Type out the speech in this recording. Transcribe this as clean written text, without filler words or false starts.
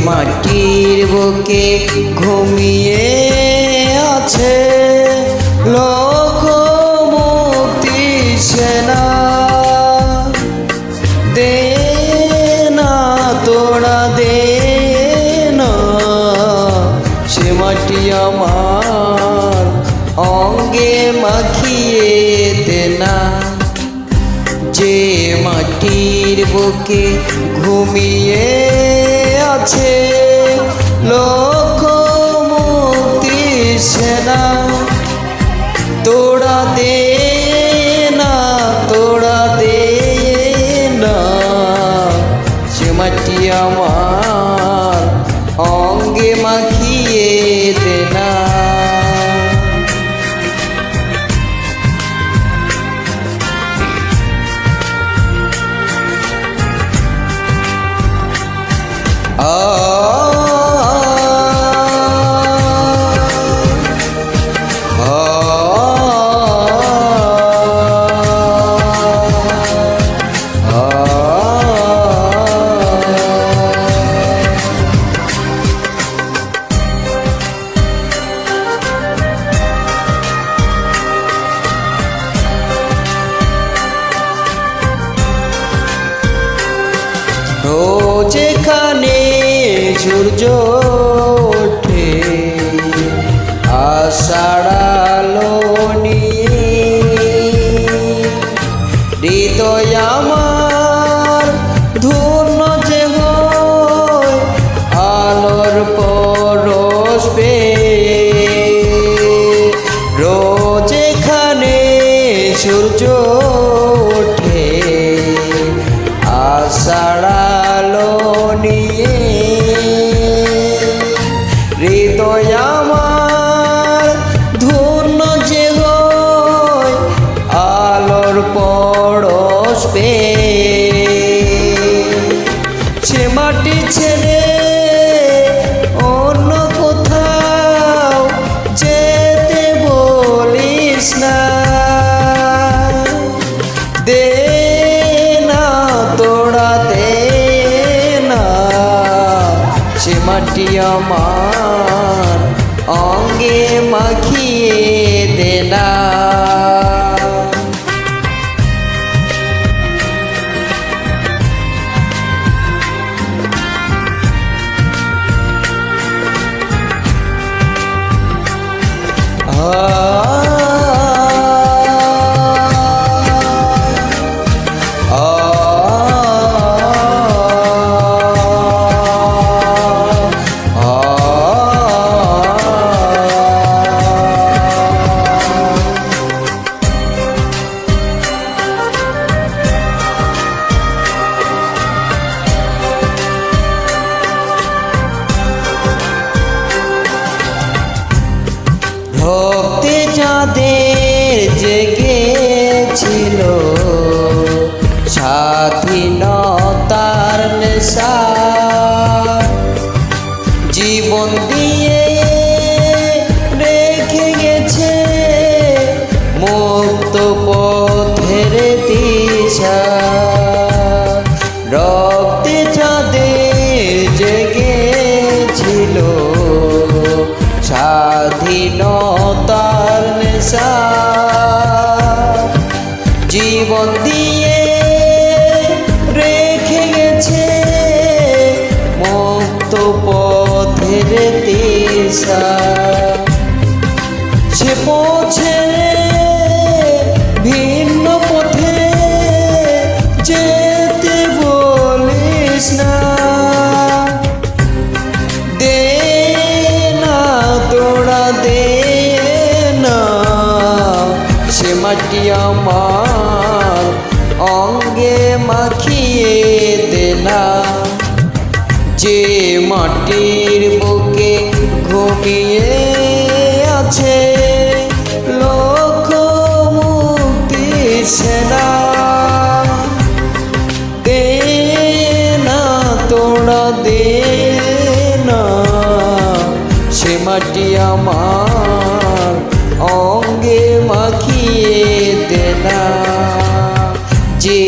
মাটির বুকে ঘুমিয়ে আছে লোকমুক্তি সেনা, দে না তোরা দে না সে মাটি আমার অঙ্গে মাখিয়ে দে না। যে মাটির বুকে ঘুমিয়ে আছে লোকমুক্তি সেনা, তোরা দে না তোরা দে না সে মাটি আমার অঙ্গে মাখিয়ে দে না। যেখানে সূর্য ওঠে আষাঢ় আলো নিয়ে, হৃদয় আমার ধন্য যে হয় আলোর পরশ পেয়ে। রোজ এখানে সূর্য ওঠে আষাঢ় আলো নিয়ে, হৃদয় আমার ধন্য যে হয় আলোর পরশ পেয়ে। সে মাটি ছেড়ে অন্য কোথাও যেতে বলিস না, দে না তোরা দে না সে মাটি আমার অঙ্গে মাখিয়ে দে না। ভক্তি যাদের জেগেছিল স্বাধীনতার নেশা, জীবন দিয়ে রেখে গেছে মুক্ত পথের দিশা। রক্তে যাদের জেগেছিল স্বাধীনতার নেশা, জীবন দিয়ে রেখে গেছে মুক্ত পথের দিশা। সে পৌঁছে ভিন্ন পথে যেতে বলিস না, দে না তোরা দে না সে মাটি আমার অঙ্গে মাখিয়ে দে না। যে মাটির বুকে ঘুমিয়ে আছে লোকমুক্তি সেনা, দে না তোরা দে না সে মাটি আমার অঙ্গে মাখিয়ে দে না। যে